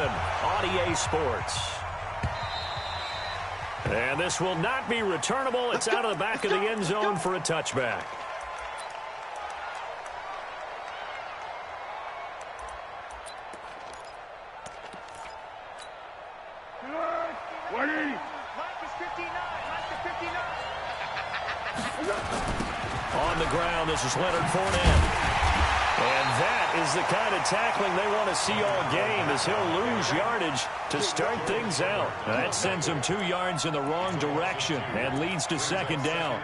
on EA Sports. And this will not be returnable. It's out of the back of the end zone for a touchback. On the ground, this is Leonard Fournette. And that is the kind of tackling they want to see all game, as he'll lose yardage to start things out. Now that sends him 2 yards in the wrong direction and leads to second down.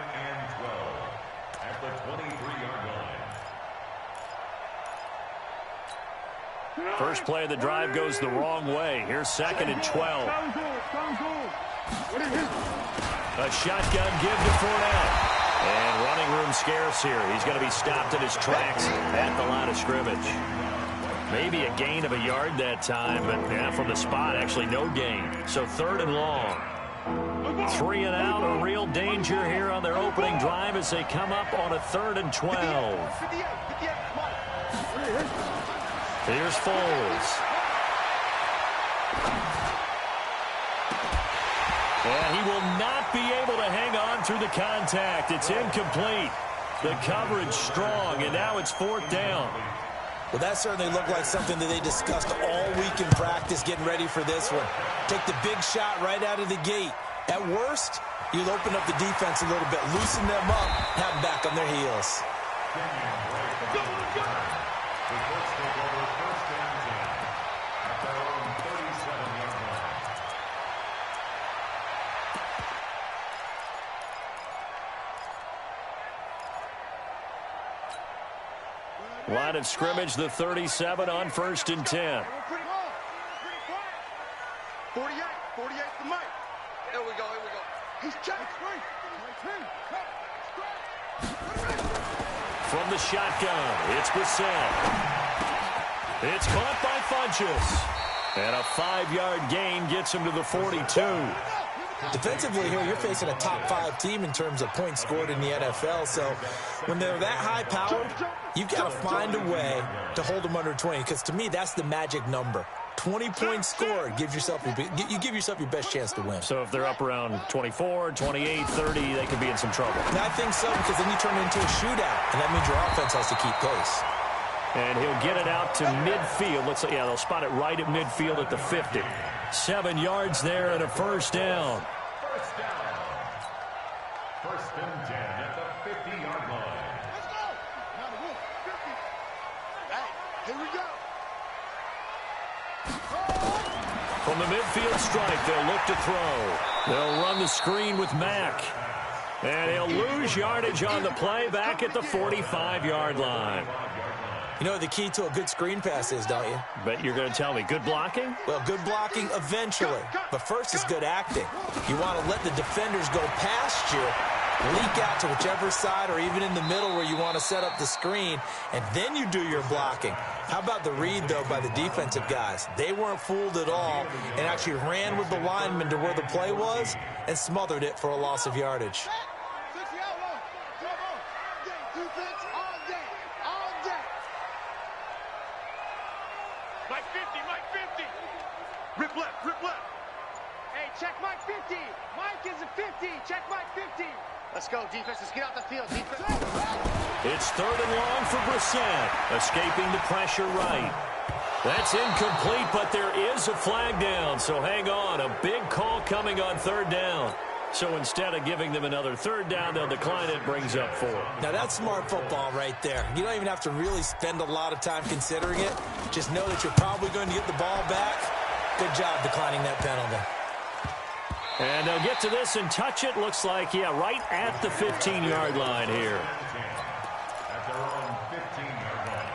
First play of the drive goes the wrong way. Here's 2nd and 12. A shotgun give to Fournette. And running room scarce here. He's going to be stopped in his tracks at the line of scrimmage. Maybe a gain of a yard that time, but yeah, from the spot, actually no gain. So 3rd and long. 3 and out, a real danger here on their opening drive as they come up on a 3rd and 12. Here's Foles. And he will not be able to hang on through the contact. It's incomplete. The coverage strong, and now it's 4th down. Well, that certainly looked like something that they discussed all week in practice, getting ready for this one. Take the big shot right out of the gate. At worst, you'll open up the defense a little bit, loosen them up, have them back on their heels. Line of scrimmage, the 37 on 1st and 10. 48 for Mike. Here we go. He's checked. From the shotgun, it's Brissett. It's caught by Funchess. And a 5-yard gain gets him to the 42. Defensively here, you're facing a top 5 team in terms of points scored in the NFL. So when they're that high-powered, you've got to find a way to hold them under 20. Because to me, that's the magic number. 20 points scored gives yourself you give yourself your best chance to win. So if they're up around 24, 28, 30, they could be in some trouble. And I think so, because then you turn it into a shootout, and that means your offense has to keep pace. And he'll get it out to midfield. Looks like, yeah, they'll spot it right at midfield at the 50. 7 yards there and a 1st down. First and 10 at the 50-yard line. Let's go. Hey, here we go. From the midfield strike, they'll look to throw. They'll run the screen with Mack. And he'll lose yardage on the play back at the 45-yard line. You know what the key to a good screen pass is, don't you? But you're going to tell me, good blocking? Well, good blocking eventually. But first is good acting. You want to let the defenders go past you, leak out to whichever side or even in the middle where you want to set up the screen, and then you do your blocking. How about the read, though, by the defensive guys? They weren't fooled at all and actually ran with the lineman to where the play was and smothered it for a loss of yardage. Rip left. Hey, check Mike 50. Mike is a 50. Check Mike 50. Let's go, defense. Let's get out the field, defense. It's 3rd and long for Brissett, escaping the pressure right. That's incomplete, but there is a flag down, so hang on. A big call coming on 3rd down. So instead of giving them another 3rd down, they'll decline it, brings up 4. Now, that's smart football right there. You don't even have to really spend a lot of time considering it. Just know that you're probably going to get the ball back. Good job declining that penalty. And they'll get to this and touch it. Looks like, yeah, right at the 15-yard line here. At their own 15-yard line.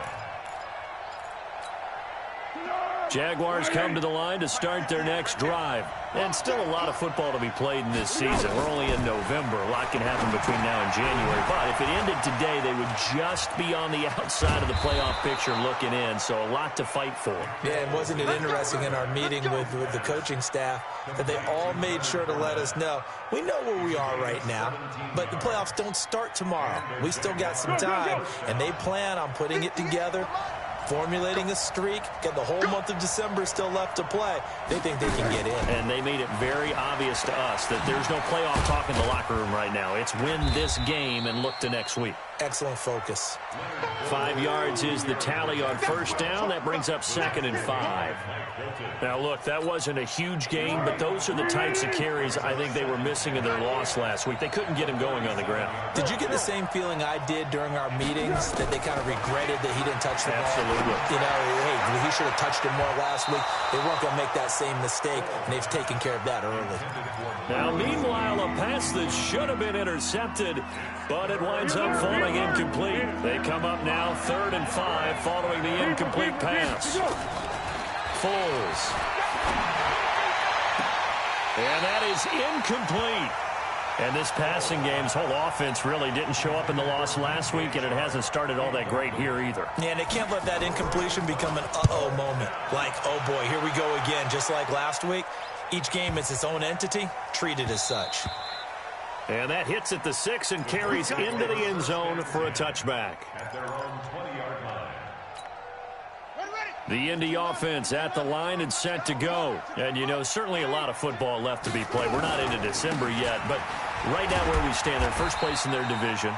Jaguars come to the line to start their next drive. And still a lot of football to be played in this season. We're only in November. A lot can happen between now and January. But if it ended today, they would just be on the outside of the playoff picture looking in. So a lot to fight for. Yeah, and wasn't it interesting in our meeting with the coaching staff that they all made sure to let us know, we know where we are right now, but the playoffs don't start tomorrow. We still got some time, and they plan on putting it together formulating a streak, get the whole month of December still left to play. They think they can get in. And they made it very obvious to us that there's no playoff talk in the locker room right now. It's win this game and look to next week. Excellent focus. 5 yards is the tally on first down. That brings up 2nd and 5. Now, look, that wasn't a huge gain, but those are the types of carries I think they were missing in their loss last week. They couldn't get him going on the ground. Did you get the same feeling I did during our meetings, that they kind of regretted that he didn't touch the ball? Absolutely. You know, hey, he should have touched it more last week. They weren't going to make that same mistake, and they've taken care of that early. Now, meanwhile, a pass that should have been intercepted, but it winds up falling incomplete. They come up now 3rd and 5 following the incomplete pass. Foles. And that is incomplete. And this passing game's whole offense really didn't show up in the loss last week, and it hasn't started all that great here either. Yeah, and they can't let that incompletion become an uh-oh moment. Like, oh boy, here we go again, just like last week. Each game is its own entity, treated as such. And that hits at the 6 and carries into the end zone for a touchback. At their own 20-yard line. The Indy offense at the line and set to go. And, you know, certainly a lot of football left to be played. We're not into December yet, but right now where we stand, they're first place in their division.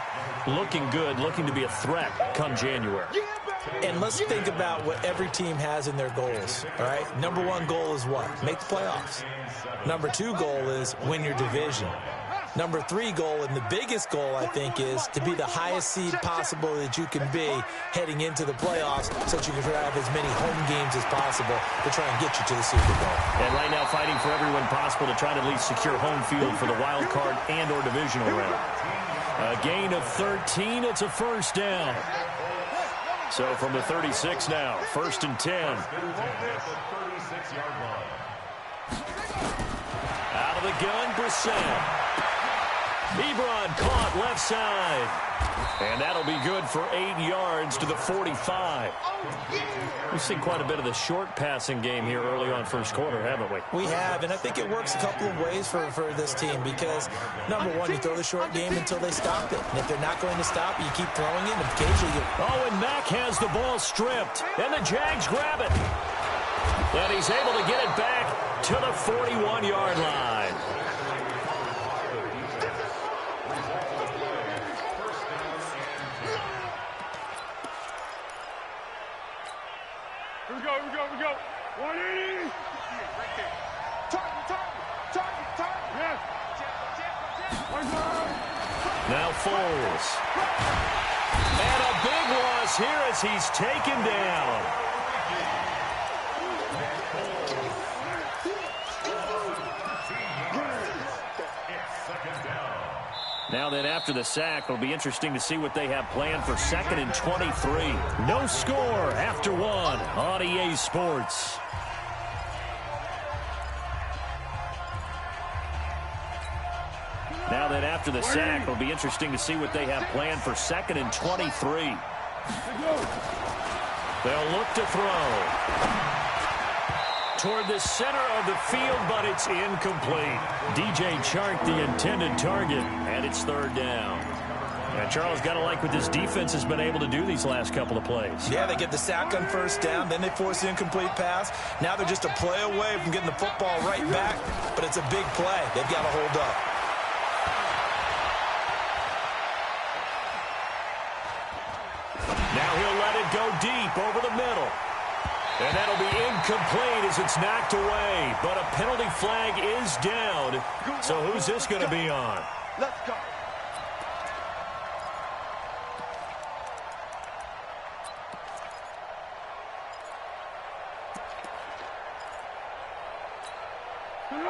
Looking good, looking to be a threat come January. And let's think about what every team has in their goals, all right? Number 1 goal is what? Make the playoffs. Number 2 goal is win your division. Number 3 goal, and the biggest goal, I think, is to be the highest seed possible that you can be heading into the playoffs so that you can have as many home games as possible to try and get you to the Super Bowl. And right now fighting for everyone possible to try to at least secure home field for the wild card and or divisional round. A gain of 13, it's a first down. So from the 36 now, 1st and 10. Out of the gun, Brissett. Ebron caught left side. And that'll be good for 8 yards to the 45. We've seen quite a bit of the short passing game here early on first quarter, haven't we? We have, and I think it works a couple of ways for this team because, number 1, you throw the short game until they stop it. And if they're not going to stop it, you keep throwing it, and occasionally you... Oh, and Mack has the ball stripped, and the Jags grab it. And he's able to get it back to the 41-yard line. Here we go. 180. Target. Yes. Now Foles. And a big loss here as he's taken down. Now then, after the sack, it'll be interesting to see what they have planned for 2nd and 23. No score after 1 on EA Sports. Now then, after the sack, it'll be interesting to see what they have planned for 2nd and 23. They'll look to throw toward the center of the field, but it's incomplete. DJ Chark, the intended target, and it's 3rd down. And Charles, got to like what this defense has been able to do these last couple of plays. Yeah, they get the sack on first down, then they force the incomplete pass. Now they're just a play away from getting the football right back, but it's a big play. They've got to hold up. Now he'll let it go deep over the middle. And that'll be incomplete as it's knocked away. But a penalty flag is down. So who's this going to be on? Let's go.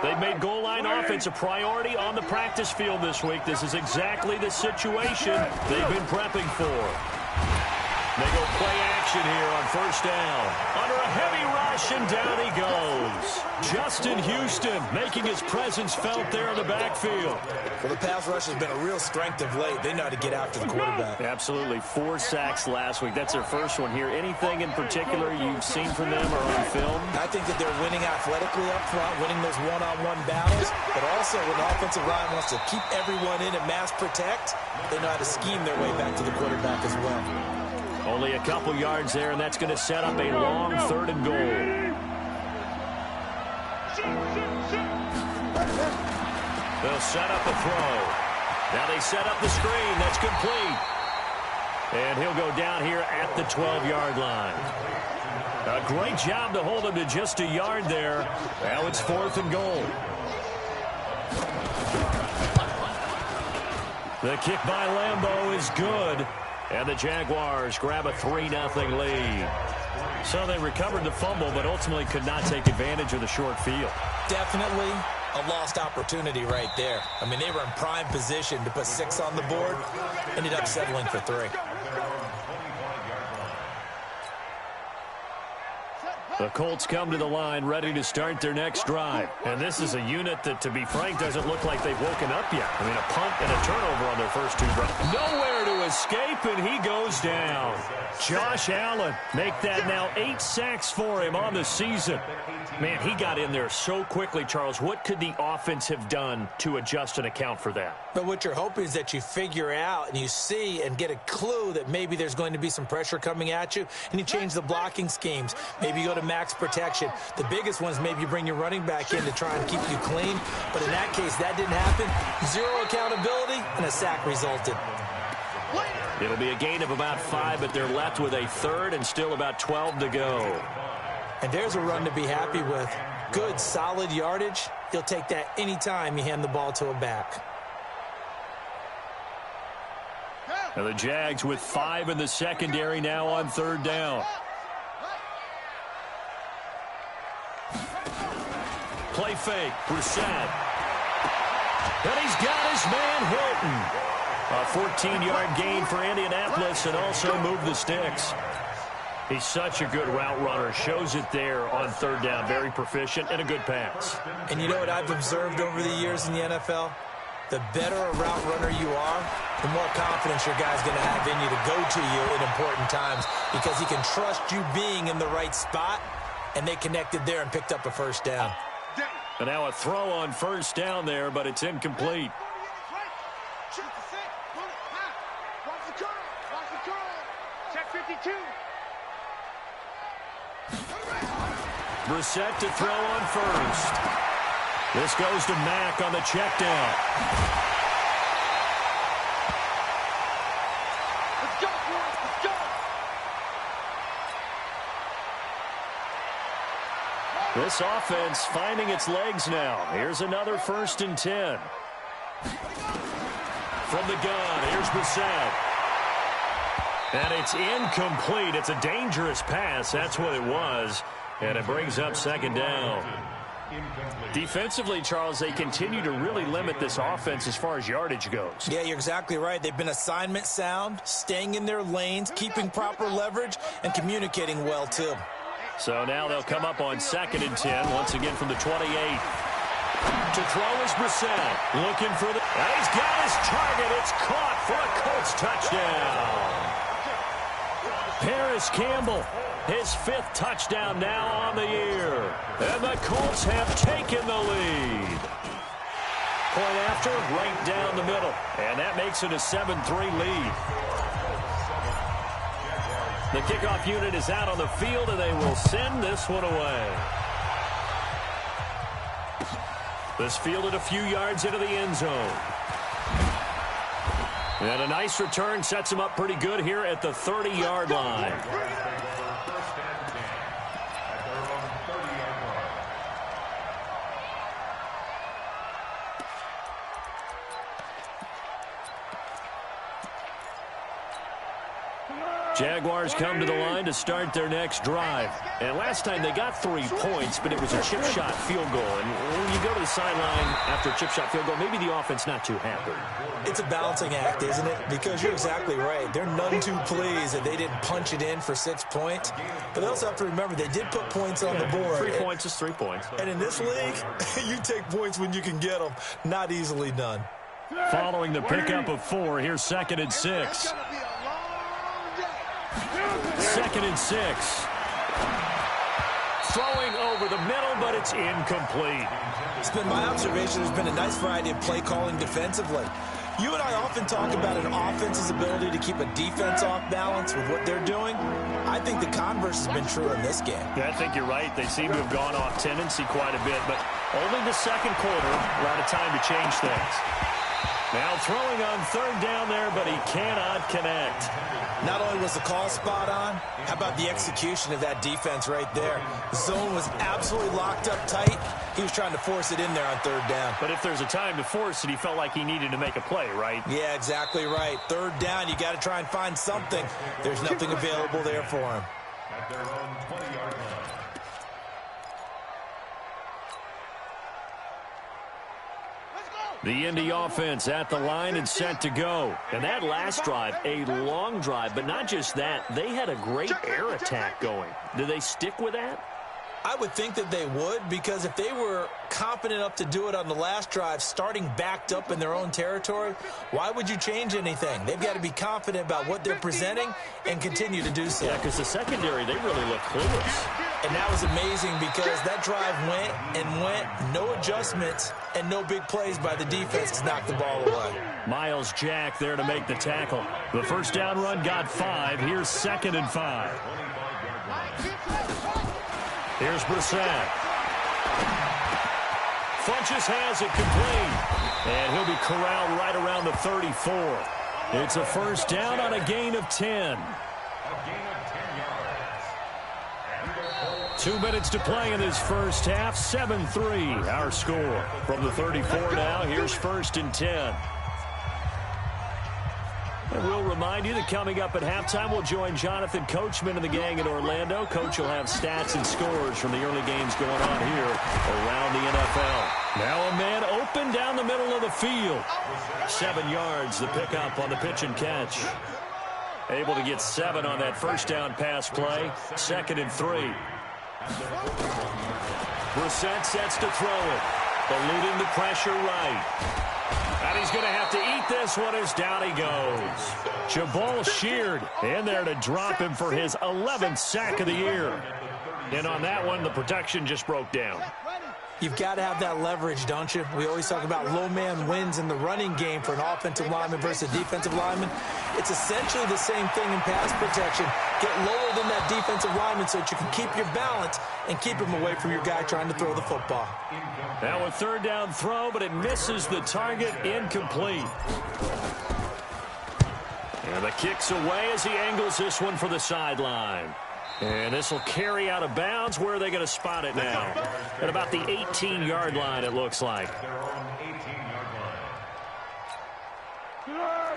They've made goal line offense a priority on the practice field this week. This is exactly the situation they've been prepping for. They go play action here on first down. Under a heavy rush, and down he goes. Justin Houston making his presence felt there in the backfield. Well, the pass rush has been a real strength of late. They know how to get after the quarterback. Absolutely. 4 sacks last week. That's their first one here. Anything in particular you've seen from them or on film? I think that they're winning athletically up front, winning those one-on-one battles, but also when the offensive line wants to keep everyone in and mass protect, they know how to scheme their way back to the quarterback as well. Only a couple yards there, and that's going to set up a long 3rd and goal. They'll set up a throw. Now they set up the screen. That's complete. And he'll go down here at the 12-yard line. A great job to hold him to just a yard there. Now it's 4th and goal. The kick by Lambeau is good. And the Jaguars grab a 3-0 lead. So they recovered the fumble, but ultimately could not take advantage of the short field. Definitely a lost opportunity right there. I mean, they were in prime position to put 6 on the board. Ended up settling for 3. The Colts come to the line ready to start their next drive. And this is a unit that, to be frank, doesn't look like they've woken up yet. I mean, a punt and a turnover on their first 2 drives. Nowhere to escape, and he goes down. Josh Allen, make that now 8 sacks for him on the season. Man, he got in there so quickly, Charles. What could the offense have done to adjust and account for that? But what you're hoping is that you figure out and you see and get a clue that maybe there's going to be some pressure coming at you, and you change the blocking schemes. Maybe you go to max protection. The biggest one is maybe you bring your running back in to try and keep you clean. But in that case, that didn't happen. 0 accountability, and a sack resulted. It'll be a gain of about 5, but they're left with a 3rd and still about 12 to go. And there's a run to be happy with. Good, solid yardage. You'll take that anytime you hand the ball to a back. And the Jags with 5 in the secondary now on 3rd down. Play fake, Brissett. And he's got his man Hilton. A 14-yard gain for Indianapolis and also move the sticks. He's such a good route runner. Shows it there on 3rd down. Very proficient and a good pass. And you know what I've observed over the years in the NFL? The better a route runner you are, the more confidence your guy's going to have in you to go to you in important times because he can trust you being in the right spot, and they connected there and picked up a 1st down. And now a throw on 1st down there, but it's incomplete. Check 52. Brissett to throw on 1st. This goes to Mack on the check down. Let's go, boys. Let's go. This offense finding its legs now. Here's another 1st and 10. From the gun, here's Brissett. And it's incomplete. It's a dangerous pass. That's what it was. And it brings up 2nd down. Defensively, Charles, they continue to really limit this offense as far as yardage goes. Yeah, you're exactly right. They've been assignment sound, staying in their lanes, keeping proper leverage, and communicating well, too. So now they'll come up on 2nd and 10, once again from the 28. To throw is Brissett. Looking for the... And he's got his target. It's caught for a Colts touchdown. Paris Campbell, his 5th touchdown now on the year. And the Colts have taken the lead. Point after, right down the middle. And that makes it a 7-3 lead. The kickoff unit is out on the field, and they will send this one away. This fielded a few yards into the end zone. And a nice return sets him up pretty good here at the 30-yard line. Jaguars come to the line to start their next drive. And last time they got 3 points, but it was a chip shot field goal. And when you go to the sideline after a chip shot field goal, maybe the offense not too happy. It's a balancing act, isn't it? Because you're exactly right. They're none too pleased that they didn't punch it in for 6 points. But they also have to remember they did put points on the board. 3 points is 3 points. And in this league, you take points when you can get them. Not easily done. Following the pickup of 4, here's 2nd and 6. 2nd and 6. Throwing over the middle, but it's incomplete. It's been my observation there's been a nice variety of play calling defensively. You and I often talk about an offense's ability to keep a defense off balance with what they're doing. I think the converse has been true in this game. Yeah, I think you're right. They seem to have gone off tendency quite a bit, but only the second quarter, a lot of time to change things. Now throwing on third down there, but he cannot connect. Not only was the call spot on, how about the execution of that defense right there? The zone was absolutely locked up tight. He was trying to force it in there on third down. But if there's a time to force it, he felt like he needed to make a play, right? Yeah, exactly right. Third down, you got to try and find something. There's nothing available there for him. At their own 20-yard line. The Indy offense at the line and set to go. And that last drive, a long drive, but not just that. They had a great air attack going. Do they stick with that? I would think that they would, because if they were confident enough to do it on the last drive, starting backed up in their own territory, why would you change anything? They've got to be confident about what they're presenting and continue to do so. Yeah, because the secondary, they really look clueless. And that was amazing because that drive went and went, no adjustments and no big plays by the defense to knock the ball away. Miles Jack there to make the tackle. The first down run got 5. Here's 2nd and 5. Here's Brissett. Funches has it complete. And he'll be corralled right around the 34. It's a first down on a gain of 10. 2 minutes to play in this first half. 7-3 our score. From the 34 now, here's 1st and 10. And we'll remind you that coming up at halftime, we'll join Jonathan Coachman and the gang in Orlando. Coach will have stats and scores from the early games going on here around the NFL. Now a man open down the middle of the field. 7 yards, the pickup on the pitch and catch. Able to get 7 on that first down pass play. 2nd and 3. Brissett sets to throw it. Eluding the pressure right. And he's going to have to eat this one as down he goes. Jabal Sheard in there to drop him for his 11th sack of the year. And on that one, the protection just broke down. You've got to have that leverage, don't you? We always talk about low man wins in the running game for an offensive lineman versus a defensive lineman. It's essentially the same thing in pass protection. Get lower than that defensive lineman so that you can keep your balance and keep him away from your guy trying to throw the football. Now a third down throw, but it misses the target, incomplete. And the kick's away as he angles this one for the sideline. And this will carry out of bounds. Where are they going to spot it now? At about the 18-yard line, it looks like.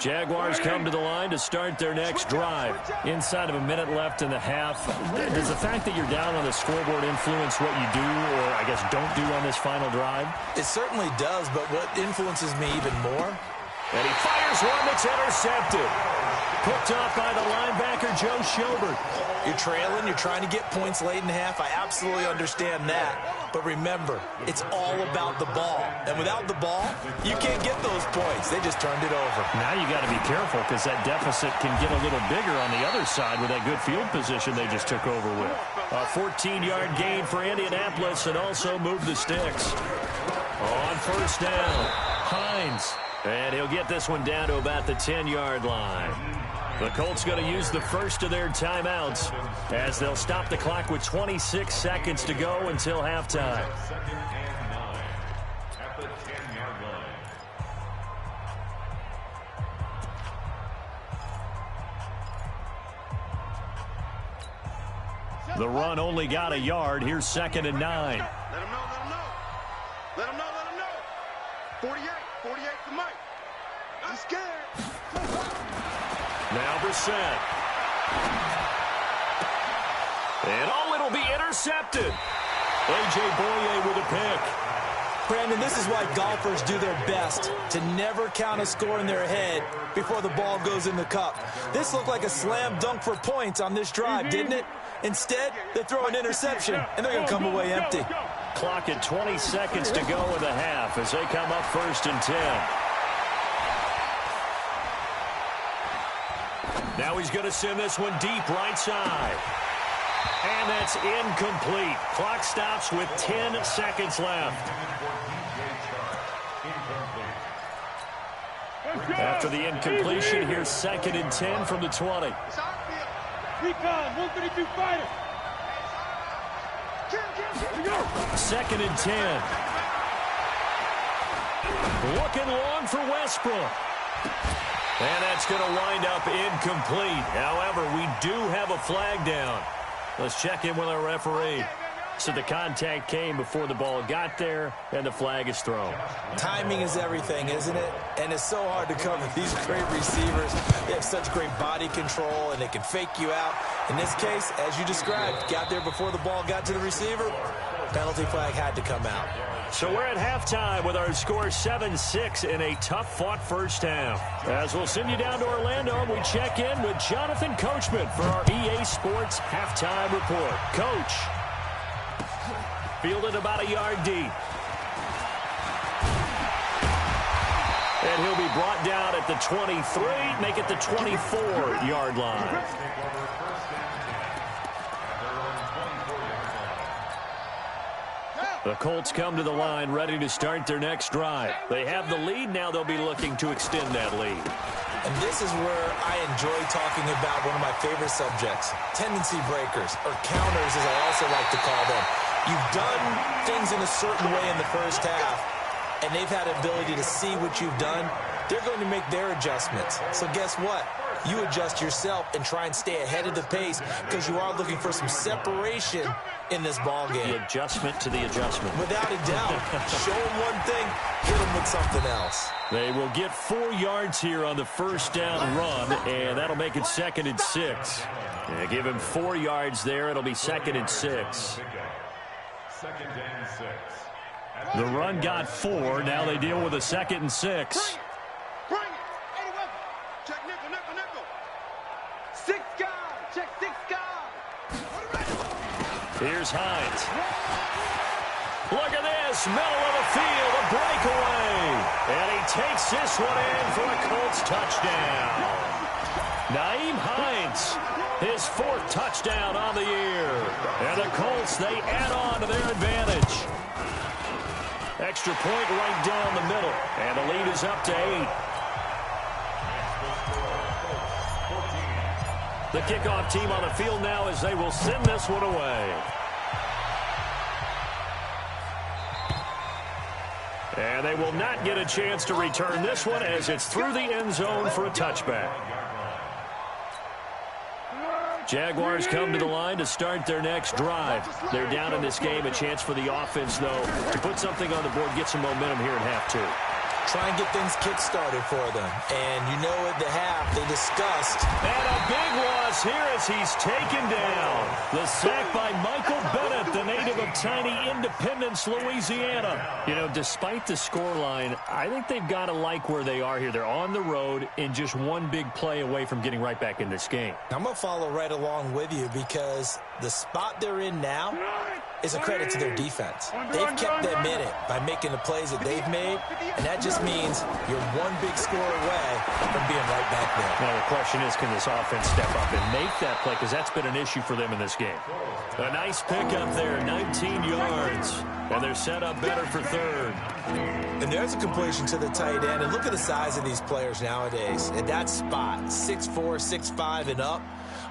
Jaguars come to the line to start their next drive. Inside of a minute left in the half. Does the fact that you're down on the scoreboard influence what you do, or I guess don't do on this final drive? It certainly does, but what influences me even more? And he fires one that's intercepted. Picked off by the linebacker, Joe Schobert. You're trailing, you're trying to get points late in the half. I absolutely understand that. But remember, it's all about the ball. And without the ball, you can't get those points. They just turned it over. Now you got to be careful because that deficit can get a little bigger on the other side with that good field position they just took over with. A 14-yard gain for Indianapolis and also moved the sticks. On first down, Hines. And he'll get this one down to about the 10-yard line. The Colts going to use the first of their timeouts as they'll stop the clock with 26 seconds to go until halftime. 2nd and 9 at the 10-yard line. The run only got a yard. Here's 2nd and 9. Let him know, let him know. Let him know, let him know. 48 for Mike. I'm scared. Now Brissett. And it'll be intercepted. A.J. Boye with a pick. Brandon, this is why golfers do their best to never count a score in their head before the ball goes in the cup. This looked like a slam dunk for points on this drive, didn't it? Instead, they throw an interception, and they're going to come away empty. Clock at 20 seconds to go in the half as they come up 1st and 10. Now he's going to send this one deep right side. And that's incomplete. Clock stops with 10 seconds left. After the incompletion, here's 2nd and 10 from the 20. Recon, 132 fighter. 2nd and 10. Looking long for Westbrook. And that's going to wind up incomplete. However, we do have a flag down. Let's check in with our referee. So the contact came before the ball got there, and the flag is thrown. Timing is everything, isn't it? And it's so hard to cover these great receivers. They have such great body control, and they can fake you out. In this case, as you described, got there before the ball got to the receiver. Penalty flag had to come out. So we're at halftime with our score 7-6 in a tough-fought first half. As we'll send you down to Orlando, we check in with Jonathan Coachman for our EA Sports Halftime Report. Coach. Fielded about a yard deep. And he'll be brought down at the 23, make it the 24-yard line. The Colts come to the line ready to start their next drive. They have the lead. Now they'll be looking to extend that lead. And this is where I enjoy talking about one of my favorite subjects, tendency breakers, or counters as I also like to call them. You've done things in a certain way in the first half, and they've had the ability to see what you've done. They're going to make their adjustments. So guess what? You adjust yourself and try and stay ahead of the pace because you are looking for some separation in this ball game. The adjustment to the adjustment. Without a doubt. Show them one thing, hit them with something else. They will get 4 yards here on the first down run, and that'll make it 2nd and 6. Yeah, give him 4 yards there. It'll be 2nd and 6. 2nd and 6. The run got 4. Now they deal with a 2nd and 6. Bring it. 81. Check nickel, nickel, nickel. 6 guard. Check 6 guard. Here's Hines. Look at this. Middle of the field. A breakaway. And he takes this one in for a Colts touchdown. Nyheim Hines, his 4th touchdown on the year. And the Colts, they add on to their advantage. Extra point right down the middle. And the lead is up to 8. The kickoff team on the field now as they will send this one away. And they will not get a chance to return this one as it's through the end zone for a touchback. Jaguars come to the line to start their next drive. They're down in this game. A chance for the offense, though, to put something on the board, get some momentum here in half 2. Try and get things kick-started for them. And you know at the half, they discussed. And a big loss here as he's taken down. The sack by Michael Bennett, the native of tiny Independence, Louisiana. You know, despite the scoreline, I think they've got to like where they are here. They're on the road and just one big play away from getting right back in this game. I'm going to follow right along with you because the spot they're in now is a credit to their defense. They've kept them in it by making the plays that they've made, and that just means you're one big score away from being right back there. Now the question is, can this offense step up and make that play? Because that's been an issue for them in this game. A nice pickup there, 19 yards. And they're set up better for 3rd. And there's a completion to the tight end. And look at the size of these players nowadays. At that spot, 6'4", 6'5", and up.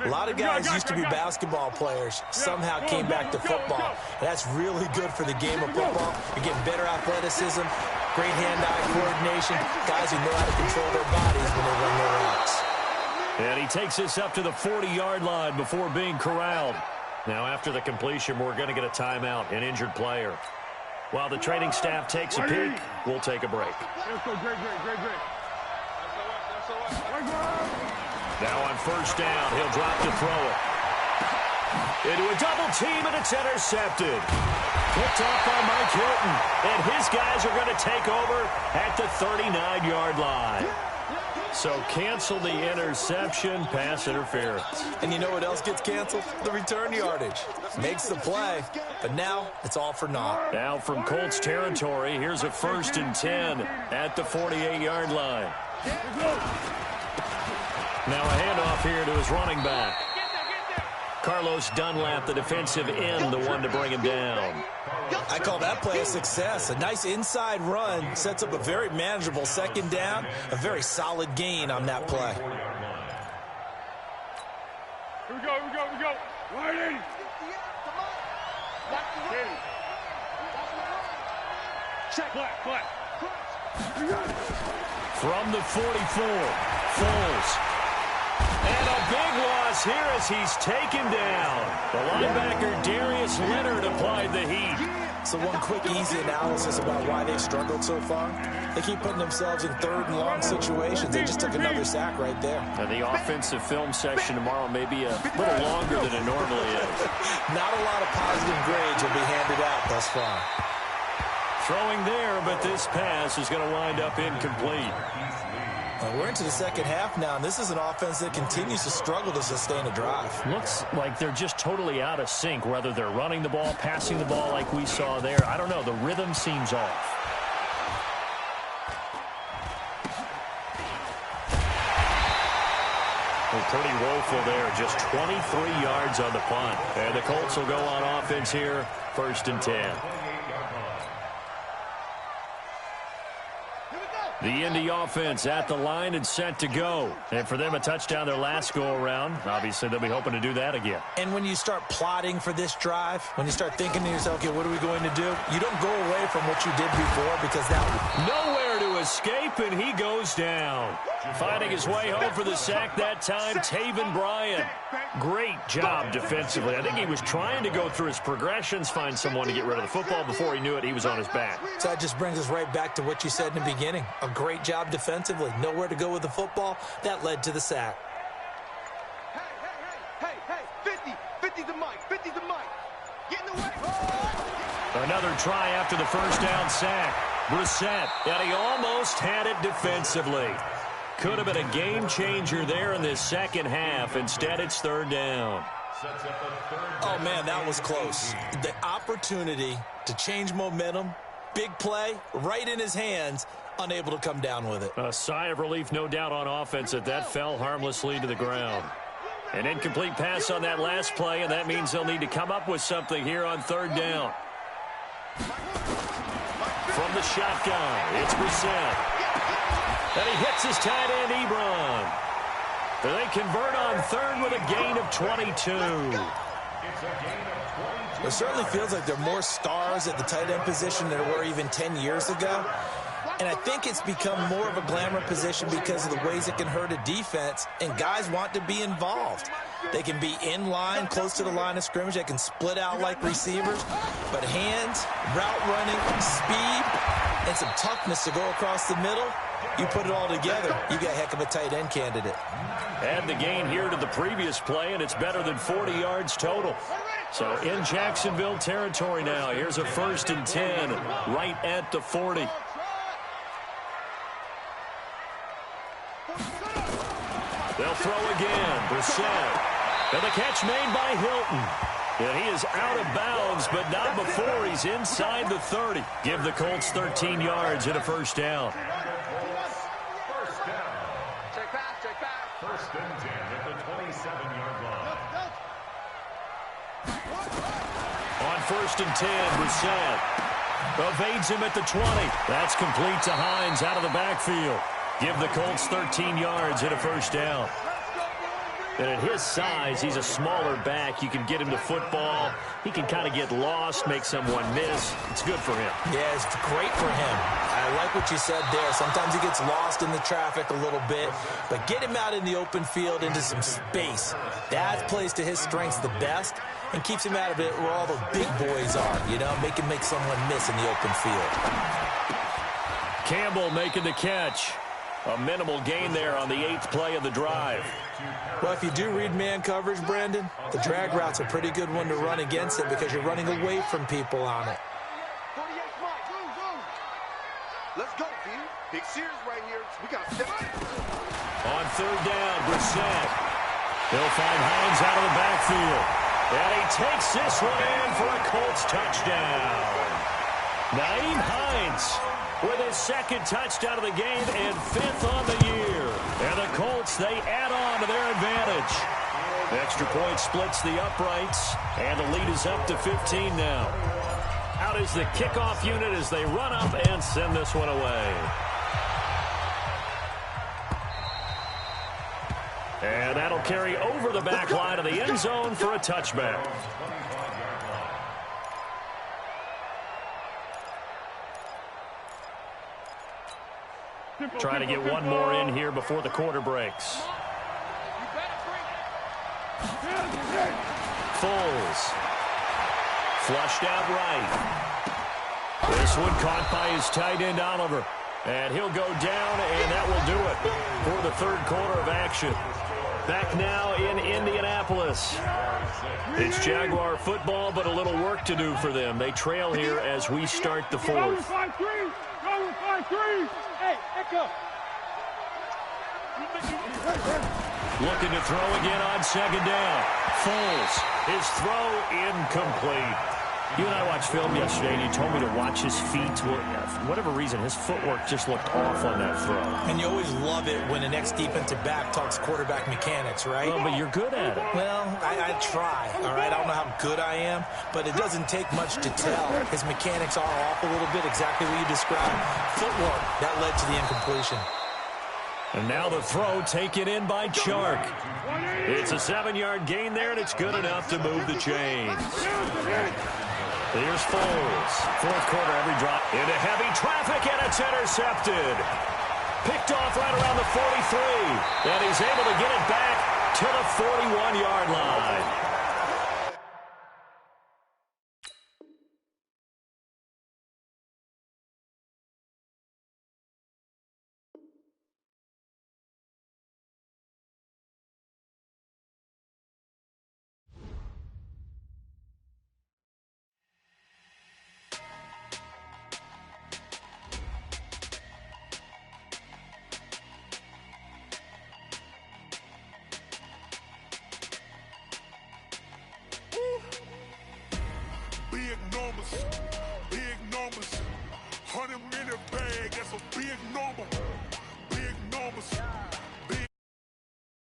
A lot of guys used to be basketball players, somehow came back to football. And that's really good for the game of football. You're getting better athleticism, great hand-eye coordination, guys who know how to control their bodies when they run their routes. And he takes this up to the 40-yard line before being corralled. Now after the completion, we're going to get a timeout, an injured player. While the training staff takes a peek, we'll take a break. Now on first down, he'll drop to throw it. Into a double team, and it's intercepted. Picked off by Mike Hilton. And his guys are going to take over at the 39-yard line. So cancel the interception, pass interference. And you know what else gets canceled? The return yardage. Makes the play, but now it's all for naught. Now from Colts territory, here's a 1st and 10 at the 48-yard line. Now a handoff here to his running back. Carlos Dunlap, the defensive end, the one to bring him down. I call that play a success. A nice inside run sets up a very manageable second down, a very solid gain on that play. Here we go. Right in. Check. Flat. From the 44, Foles. And a big loss here as he's taken down. The linebacker, Darius Leonard, applied the heat. So one quick, easy analysis about why they struggled so far. They keep putting themselves in third and long situations. They just took another sack right there. And the offensive film section tomorrow may be a little longer than it normally is. Not a lot of positive grades will be handed out thus far. Throwing there, but this pass is going to wind up incomplete. Well, we're into the second half now, and this is an offense that continues to struggle to sustain a drive. Looks like they're just totally out of sync, whether they're running the ball, passing the ball like we saw there. I don't know. The rhythm seems off. Well, pretty woeful there. Just 23 yards on the punt. And the Colts will go on offense here, 1st and 10. The Indy offense at the line and set to go. And for them, a touchdown their last go-around. Obviously, they'll be hoping to do that again. And when you start plotting for this drive, when you start thinking to yourself, okay, what are we going to do? You don't go away from what you did before because that... Nowhere to escape, and he goes down. Finding his way home for the sack that time, Taven Bryan. Great job defensively. I think he was trying to go through his progressions, find someone to get rid of the football. Before he knew it, he was on his back. So that just brings us right back to what you said in the beginning. A great job defensively. Nowhere to go with the football. That led to the sack. Hey, 50 the mic, 50 the mic. Get in the way. Another try after the first down sack. Brissett, and he almost had it defensively. Could have been a game changer there in this second half. Instead, it's 3rd down. Oh, man, that was close. The opportunity to change momentum, big play, right in his hands, unable to come down with it. A sigh of relief, no doubt, on offense that fell harmlessly to the ground. An incomplete pass on that last play, and that means they'll need to come up with something here on 3rd down. From the shotgun, it's Brissett. And he hits his tight end, Ebron. They convert on 3rd with a gain of 22. It certainly feels like there are more stars at the tight end position than there were even 10 years ago. And I think it's become more of a glamour position because of the ways it can hurt a defense, and guys want to be involved. They can be in line, close to the line of scrimmage. They can split out like receivers. But hands, route running, speed, and some toughness to go across the middle, you put it all together, you got a heck of a tight end candidate. Add the gain here to the previous play, and it's better than 40 yards total. So in Jacksonville territory now. Here's a 1st and 10 right at the 40. They'll throw again. Brissett. And the catch made by Hilton. And he is out of bounds, but not before he's inside the 30. Give the Colts 13 yards and a 1st down. Check back. 1st and 10 at the 27-yard line. On 1st and 10, Brissett evades him at the 20. That's complete to Hines out of the backfield. Give the Colts 13 yards and a 1st down. And at his size, he's a smaller back. You can get him to football. He can kind of get lost, make someone miss. It's good for him. Yeah, it's great for him. I like what you said there. Sometimes he gets lost in the traffic a little bit, but get him out in the open field into some space. That plays to his strengths the best and keeps him out of it where all the big boys are, you know, make someone miss in the open field. Campbell making the catch. A minimal gain there on the 8th play of the drive. Well, if you do read man coverage, Brandon, the drag route's a pretty good one to run against it because you're running away from people on it. 48 Mike, move. Let's go, V. Big series right here. We got to step up. On 3rd down, Brissett. He'll find Hines out of the backfield. And he takes this one in for a Colts touchdown. Nyheim Hines with his 2nd touchdown of the game and 5th on the year. And the Colts, they add on to their advantage. The extra point splits the uprights, and the lead is up to 15 now. Out is the kickoff unit as they run up and send this one away. And that'll carry over the back line of the end zone for a touchback. Trying to get one more in here before the quarter breaks. Foles. Flushed out right. This one caught by his tight end, Oliver. And he'll go down, and that will do it for the third quarter of action. Back now in Indianapolis. It's Jaguar football, but a little work to do for them. They trail here as we start the fourth. 5-3. 5-3. Hey, Echo. Looking to throw again on second down. Foles. His throw incomplete. You and I watched film yesterday, and you told me to watch his feet. Well, for whatever reason, his footwork just looked off on that throw. And you always love it when the next defensive back talks quarterback mechanics, right? Well, but you're good at it. Well, I try, all right? I don't know how good I am, but it doesn't take much to tell. His mechanics are off a little bit, exactly what you described. Footwork, that led to the incompletion. And now the throw taken in by Chark. It's a 7-yard gain there, and it's good enough to move the chains. Here's Foles. Fourth quarter, every drop into heavy traffic, and it's intercepted. Picked off right around the 43, and he's able to get it back to the 41-yard line. Big numbers, 100 minute bag, that's a big number.